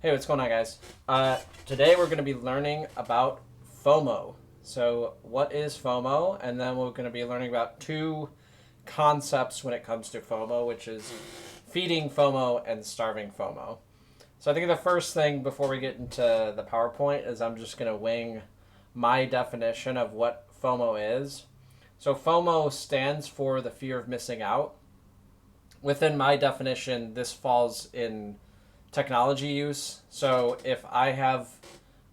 Hey, what's going on, guys? Today we're going to be learning about FOMO. So, what is FOMO? And then we're going to be learning about two concepts when it comes to FOMO, which is feeding FOMO and starving FOMO. So, I think the first thing before we get into the PowerPoint is I'm just going to wing my definition of what FOMO is. So, FOMO stands for the fear of missing out. Within my definition, this falls in technology use. So if I have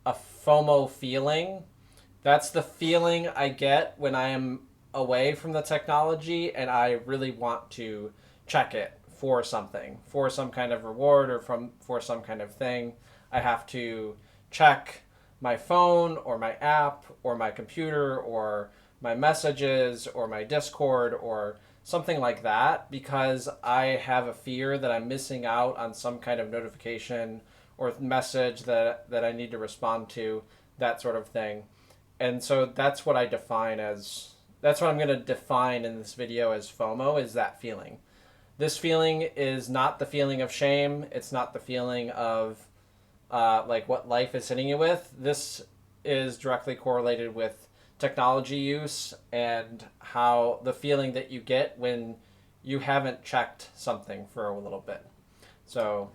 a FOMO feeling, that's the feeling I get when I am away from the technology and I really want to check it for something, for some kind of reward or for some kind of thing. I have to check my phone or my app or my computer or my messages or my Discord or something like that, because I have a fear that I'm missing out on some kind of notification or message that I need to respond to, that sort of thing. And so that's what that's what I'm going to define in this video as FOMO, is that feeling. This feeling is not the feeling of shame. It's not the feeling of like what life is hitting you with. This is directly correlated with technology use and how the feeling that you get when you haven't checked something for a little bit. So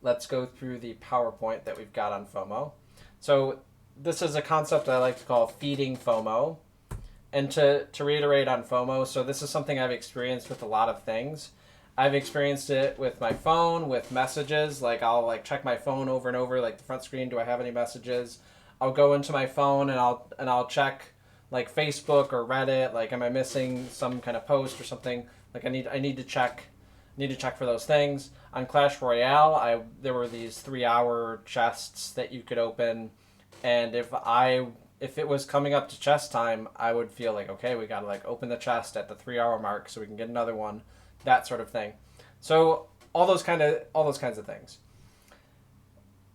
let's go through the PowerPoint that we've got on FOMO. So this is a concept I like to call feeding FOMO. And to reiterate on FOMO, so this is something I've experienced with a lot of things. I've experienced it with my phone, with messages. Like I'll check my phone over and over, like the front screen, do I have any messages? I'll go into my phone and I'll check like Facebook or Reddit, like am I missing some kind of post or something? Like I need to check for those things. On Clash Royale, there were these 3-hour chests that you could open, and if it was coming up to chest time, I would feel like, okay, we got to open the chest at the 3-hour mark so we can get another one, that sort of thing. So all those kinds of things.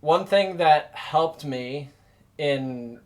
One thing that helped me in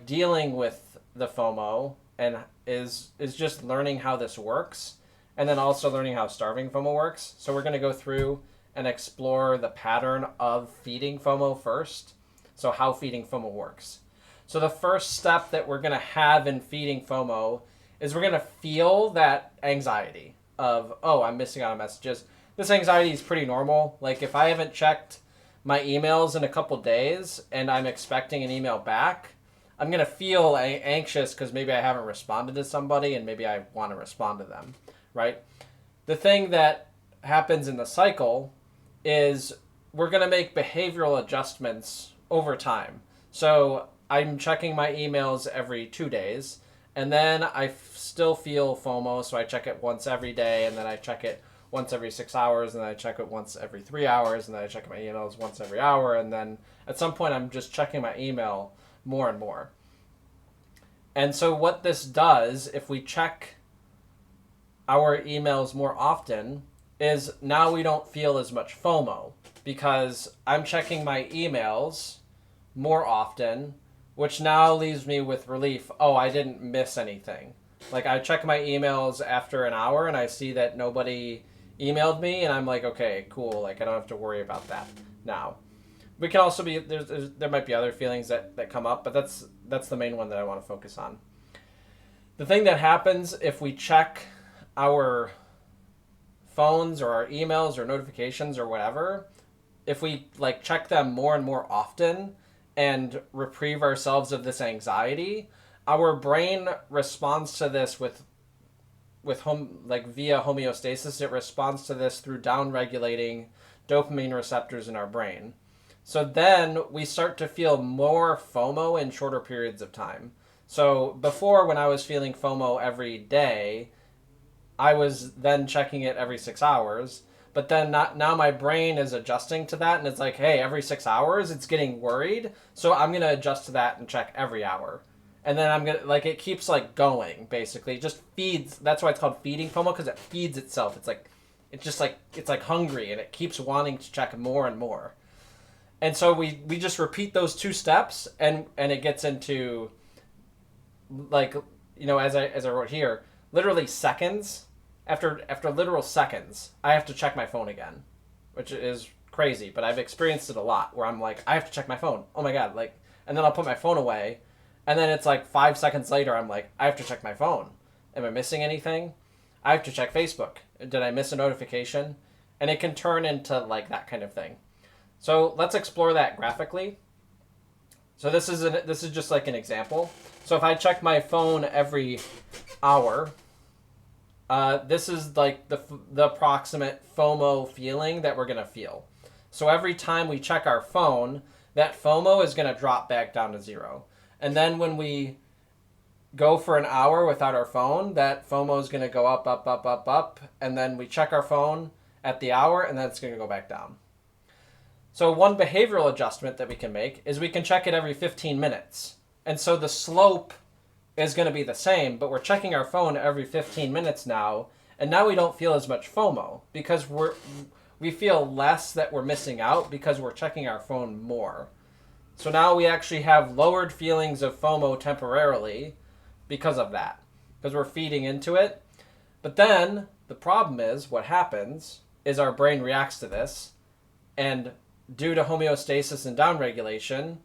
dealing with the FOMO and is just learning how this works, and then also learning how starving FOMO works. So we're going to go through and explore the pattern of feeding FOMO first. So how feeding FOMO works. So the first step that we're going to have in feeding FOMO is we're going to feel that anxiety of, oh, I'm missing out on messages. This anxiety is pretty normal. Like if I haven't checked my emails in a couple days and I'm expecting an email back, I'm going to feel anxious because maybe I haven't responded to somebody and maybe I want to respond to them, right? The thing that happens in the cycle is we're going to make behavioral adjustments over time. So I'm checking my emails every 2 days, and then I still feel FOMO, so I check it once every day, and then I check it once every 6 hours, and then I check it once every 3 hours, and then I check my emails once every hour, and then at some point I'm just checking my email more and more. And so what this does, if we check our emails more often, is now we don't feel as much FOMO, because I'm checking my emails more often, which now leaves me with relief. Oh, I didn't miss anything. Like I check my emails after an hour and I see that nobody emailed me, and I'm like, okay, cool. Like I don't have to worry about that now. We can also be there might be other feelings that come up, but that's the main one that I want to focus on. The thing that happens if we check our phones or our emails or notifications or whatever, if we check them more and more often and reprieve ourselves of this anxiety, our brain responds to this via homeostasis. It responds to this through downregulating dopamine receptors in our brain. So then we start to feel more FOMO in shorter periods of time. So before, when I was feeling FOMO every day, I was then checking it every 6 hours. But then now my brain is adjusting to that, and it's like, hey, every 6 hours it's getting worried, so I'm going to adjust to that and check every hour. And then I'm going to, it keeps going, basically. It just feeds. That's why it's called feeding FOMO, because it feeds itself. It's hungry, and it keeps wanting to check more and more. And so we just repeat those two steps, and it gets into, as I wrote here, literally seconds. After literal seconds, I have to check my phone again, which is crazy, but I've experienced it a lot where I'm like, I have to check my phone. Oh my God. Like, and then I'll put my phone away. And then it's like 5 seconds later, I'm like, I have to check my phone. Am I missing anything? I have to check Facebook. Did I miss a notification? And it can turn into like that kind of thing. So let's explore that graphically. So this is just like an example. So if I check my phone every hour, this is like the approximate FOMO feeling that we're going to feel. So every time we check our phone, that FOMO is going to drop back down to 0. And then when we go for an hour without our phone, that FOMO is going to go up, up, up, up, up. And then we check our phone at the hour, and then it's going to go back down. So one behavioral adjustment that we can make is we can check it every 15 minutes. And so the slope is going to be the same, but we're checking our phone every 15 minutes now, and now we don't feel as much FOMO because we feel less that we're missing out because we're checking our phone more. So now we actually have lowered feelings of FOMO temporarily because of that, because we're feeding into it. But then the problem is what happens is our brain reacts to this, and due to homeostasis and downregulation,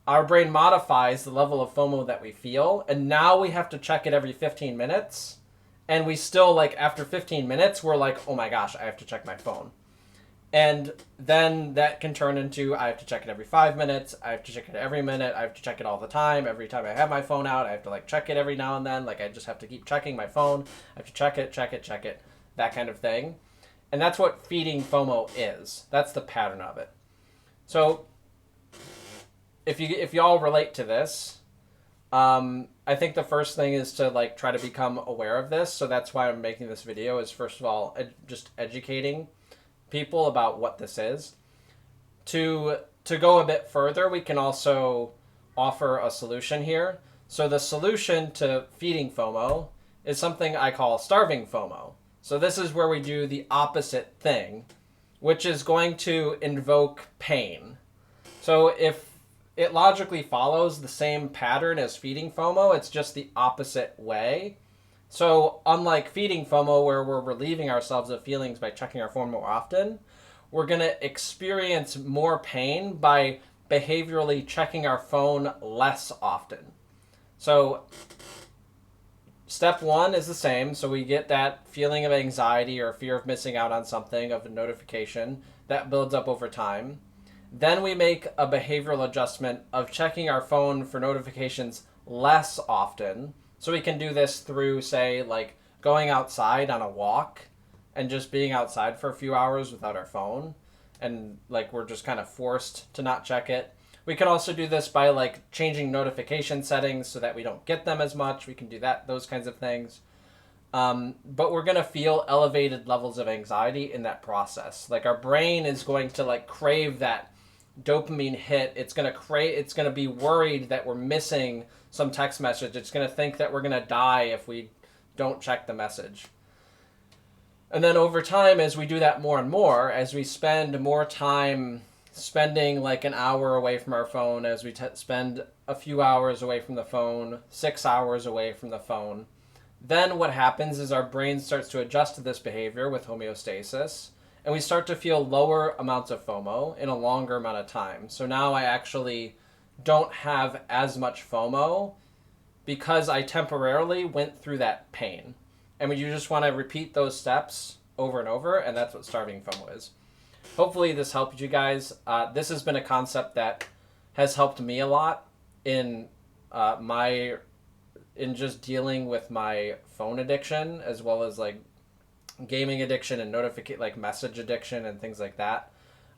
our brain modifies the level of FOMO that we feel, and now we have to check it every 15 minutes, and we still, like, after 15 minutes, we're like, oh my gosh, I have to check my phone. And then that can turn into, I have to check it every 5 minutes, I have to check it every minute, I have to check it all the time, every time I have my phone out, I have to, like, check it every now and then, like, I just have to keep checking my phone, I have to check it, that kind of thing. And that's what feeding FOMO is. That's the pattern of it. So if y'all relate to this, I think the first thing is to like try to become aware of this. So that's why I'm making this video, is first of all just educating people about what this is. To go a bit further, we can also offer a solution here. So the solution to feeding FOMO is something I call starving FOMO. So this is where we do the opposite thing, which is going to invoke pain. So if it logically follows the same pattern as feeding FOMO, it's just the opposite way. So unlike feeding FOMO, where we're relieving ourselves of feelings by checking our phone more often, we're going to experience more pain by behaviorally checking our phone less often. So step one is the same. So we get that feeling of anxiety or fear of missing out on something, of a notification, that builds up over time. Then we make a behavioral adjustment of checking our phone for notifications less often. So we can do this through, say, like going outside on a walk and just being outside for a few hours without our phone. And like we're just kind of forced to not check it. We can also do this by like changing notification settings so that we don't get them as much. We can do that, those kinds of things. But we're going to feel elevated levels of anxiety in that process. Like our brain is going to like crave that dopamine hit. It's going to be worried that we're missing some text message. It's going to think that we're going to die if we don't check the message. And then over time, as we do that more and more, as we spend more time spending like an hour away from our phone, as we spend a few hours away from the phone, 6 hours away from the phone, then what happens is our brain starts to adjust to this behavior with homeostasis, and we start to feel lower amounts of FOMO in a longer amount of time. So now I actually don't have as much FOMO because I temporarily went through that pain. And you just want to repeat those steps over and over, and that's what starving FOMO is. Hopefully this helped you guys. This has been a concept that has helped me a lot in just dealing with my phone addiction, as well as like gaming addiction and message addiction and things like that.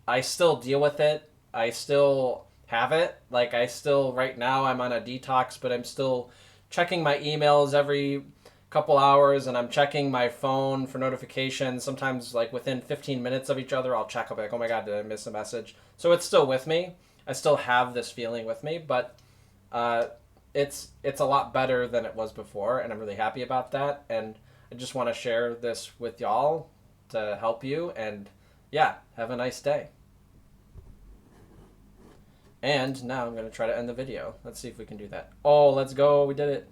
I still deal with it. I still have it. Like right now I'm on a detox, but I'm still checking my emails every couple hours, and I'm checking my phone for notifications. Sometimes like within 15 minutes of each other, I'll check. I'll be like, oh my God, did I miss a message? So it's still with me. I still have this feeling with me, but it's a lot better than it was before, and I'm really happy about that. And I just want to share this with y'all to help you, and yeah, have a nice day. And now I'm going to try to end the video. Let's see if we can do that. Oh, let's go. We did it.